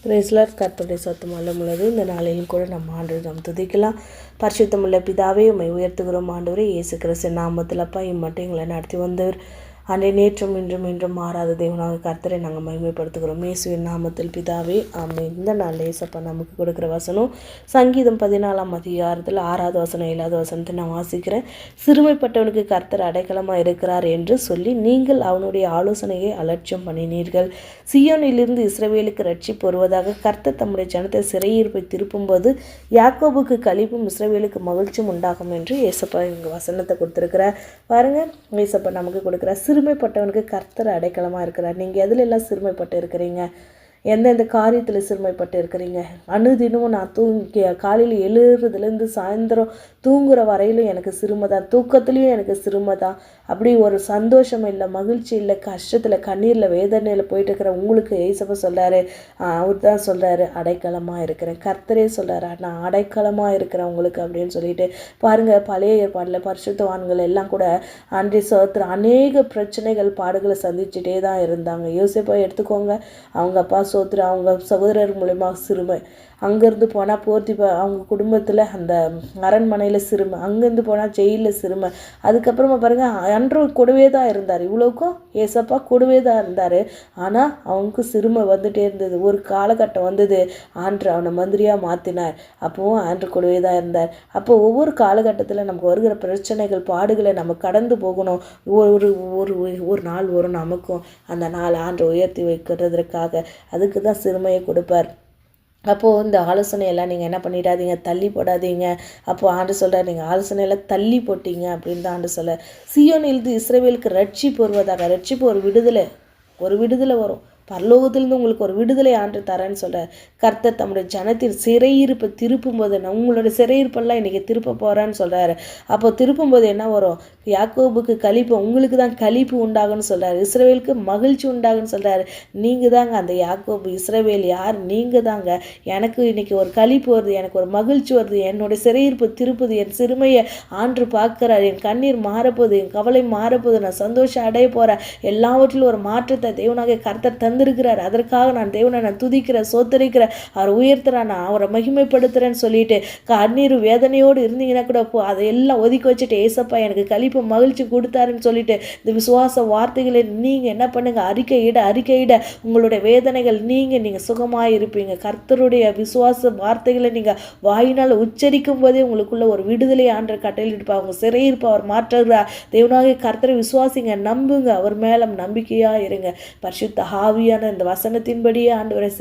பிரேஸ்லர் கர்த்தருடைய சத்தம் உள்ளது. இந்த நாளிலும் கூட நம்ம ஆண்டவர் நாம் துதிக்கலாம். பரிசுத்தமுள்ள பிதாவே உம்மை உயர்த்துகிறோம் ஆண்டவரே. இயேசு கிறிஸ்து நாமத்தில் அப்பா இம்மட்டும் எங்களை நடத்தி வந்தவர் அன்றைய நேற்றும் இன்றும் என்றும் மாறாத தேவனாக கர்த்தரை நாங்கள் மகிமைப்படுத்துகிறோம். இயேசுவின் நாமத்தில் பிதாவே ஆமென். இந்த நாளில் இயேசப்பா நமக்கு கொடுக்குற வசனம் சங்கீதம் 14ஆம் அதிகாரத்தில் 6வது வசனம் 7வது வசனத்தை நான் வாசிக்கிறேன். சிறுமைப்பட்டவனுக்கு கர்த்தர் அடைக்கலமாக இருக்கிறார் என்று சொல்லி நீங்கள் அவனுடைய ஆலோசனையை அலட்சியம் பண்ணினீர்கள். சியோனிலிருந்து இஸ்ரவேலுக்கு ரட்சிப்பு வருவதாக கர்த்தர் தம்முடைய ஜனத்தை சிறையிருப்பை திருப்பும்போது யாக்கோபுக்கு களிப்பும் இஸ்ரவேலுக்கு மகிழ்ச்சியும் உண்டாகும் என்று இயேசப்பா இவங்க வசனத்தை கொடுத்துருக்கிறார். பாருங்கள், இயேசப்பா நமக்கு கொடுக்குற சிறுமைப்பட்டவனுக்கு கர்த்தர் அடைக்கலமாக இருக்கிறார். நீங்கள் எதில் எல்லாம் சிறுமைப்பட்டு இருக்கிறீங்க? எந்தெந்த காரியத்தில் சிறுமைப்பட்டு இருக்கிறீங்க? அனுதினமும் நான் காலையில் எழுறதுலேருந்து சாயந்தரம் தூங்குற வரையிலும் எனக்கு சிறுமை தான், தூக்கத்துலேயும் எனக்கு சிறுமை தான். அப்படி ஒரு சந்தோஷம் இல்லை, மகிழ்ச்சி இல்லை, கஷ்டத்தில் கண்ணீரில் வேதனையில் போயிட்டு இருக்கிற உங்களுக்கு ஏசப்பா சொல்கிறாரு, அவர் தான் சொல்கிறாரு அடைக்கலமாக இருக்கிறேன். கர்த்தரே சொல்கிறாரு நான் அடைக்கலமாக இருக்கிறேன் உங்களுக்கு அப்படின்னு சொல்லிட்டு பாருங்கள். பழைய ஏற்பாடில் பரிசுத்தவான்கள் எல்லாம் கூட அன்றைய சோத்திர அநேக பிரச்சனைகள் பாடுகளை சந்திச்சுட்டே தான் இருந்தாங்க. யோசிப்பா எடுத்துக்கோங்க, அவங்க அப்பா சோத்திர அவங்க சகோதரர் மூலயமா சிறுமை, அங்கேருந்து போனால் அவங்க குடும்பத்தில் அந்த அரண்மனையில் சிறுமை, அங்கேருந்து போனால் ஜெயிலில் சிறுமை. அதுக்கப்புறமா பாருங்கள், அன்று கூடவே தான் இருந்தார், இவ்வளோக்கும் ஏசப்பா கூடவே தான் இருந்தார். ஆனால் அவனுக்கு சிறுமை வந்துகிட்டே இருந்தது. ஒரு காலகட்டம் வந்தது, ஆண்டு அவனை மந்திரியாக மாற்றினார். அப்போவும் ஆண்டு கூடவே தான் இருந்தார். அப்போ ஒவ்வொரு காலகட்டத்தில் நமக்கு வருகிற பிரச்சனைகள் பாடுகளை நம்ம கடந்து போகணும். ஒரு ஒரு ஒரு நாள் வரும் நமக்கும், அந்த நாள் ஆண்டு உயர்த்தி வைக்கிறதுக்காக அதுக்கு தான் சிறுமையை கொடுப்பார். அப்போது இந்த ஆலோசனையெல்லாம் நீங்கள் என்ன பண்ணிடாதீங்க, தள்ளி போடாதீங்க. அப்போது ஆண்டு சொல்கிறார், நீங்கள் ஆலோசனையெல்லாம் தள்ளி போட்டீங்க அப்படின்னு தான் ஆண்டு சொல்ல. சியோனிலிருந்து இஸ்ரவேலுக்கு ரட்சிப்பு வருவதாக, ரட்சிப்பு ஒரு விடுதலை வரும். பரலோகத்திலிருந்து உங்களுக்கு ஒரு விடுதலை ஆண்டு தரேன்னு சொல்கிறார். கர்த்தர் தம்முடைய ஜனத்தின் சிறையிருப்பை திருப்பும் போது, உங்களோட சிறையிருப்பெல்லாம் இன்றைக்கி திருப்ப போகிறான்னு சொல்கிறாரு. அப்போ திருப்பும்போது என்ன வரும்? யாக்கோபுக்கு களிப்பு, உங்களுக்கு தான் களிப்பு உண்டாகுன்னு சொல்கிறாரு. இஸ்ரவேலுக்கு மகிழ்ச்சி உண்டாகுன்னு சொல்கிறாரு. நீங்கள் தாங்க அந்த யாக்கோபு. இஸ்ரவேல் யார்? நீங்கள் தாங்க. எனக்கு இன்றைக்கி ஒரு களிப்பு வருது, எனக்கு ஒரு மகிழ்ச்சி வருது, என்னோட சிறையிருப்பு திருப்புது, என் சிறுமையை ஆண்டு பார்க்குறாரு, என் கண்ணீர் மாறப்போகுது, என் கவலை மாறப்போகுது, நான் சந்தோஷம் அடைய போகிறேன். எல்லாவற்றிலும் ஒரு மாற்றத்தை தேவனாக கர்த்தர் தந்திருக்கிறார். அதற்காக நான் தேவனை நான் துதிக்கிறேன், சோத்தரிக்கிறேன், அவர் உயர்த்துறேன், நான் அவரை மகிமைப்படுத்துறேன்னு சொல்லிட்டு கண்ணீர் வேதனையோடு இருந்தீங்கன்னா கூட அதையெல்லாம் ஒதுக்கி வச்சுட்டு ஏசப்பா எனக்கு களிப்பு மகிழ்ச்சி கொடுத்தாருன்னு சொல்லிட்டு இந்த விசுவாச வார்த்தைகளை நீங்கள் என்ன பண்ணுங்க, அறிக்கையிட உங்களுடைய வேதனைகள் நீங்கள் சுகமாக இருப்பீங்க. கர்த்தருடைய விசுவாச வார்த்தைகளை நீங்கள் வாயினால் உச்சரிக்கும் போதே உங்களுக்குள்ள ஒரு விடுதலை ஆண்டு கட்டளையிடுப்பா. அவங்க சிறையிருப்பா அவர் மாற்றுகிறார். தேவனாகிய கர்த்தரை விசுவாசிங்க, நம்புங்க, அவர் மேலும் நம்பிக்கையாக இருங்க. பரிசுத்த ஆவியான இந்த வசனத்தின்படியே ஆண்டவரை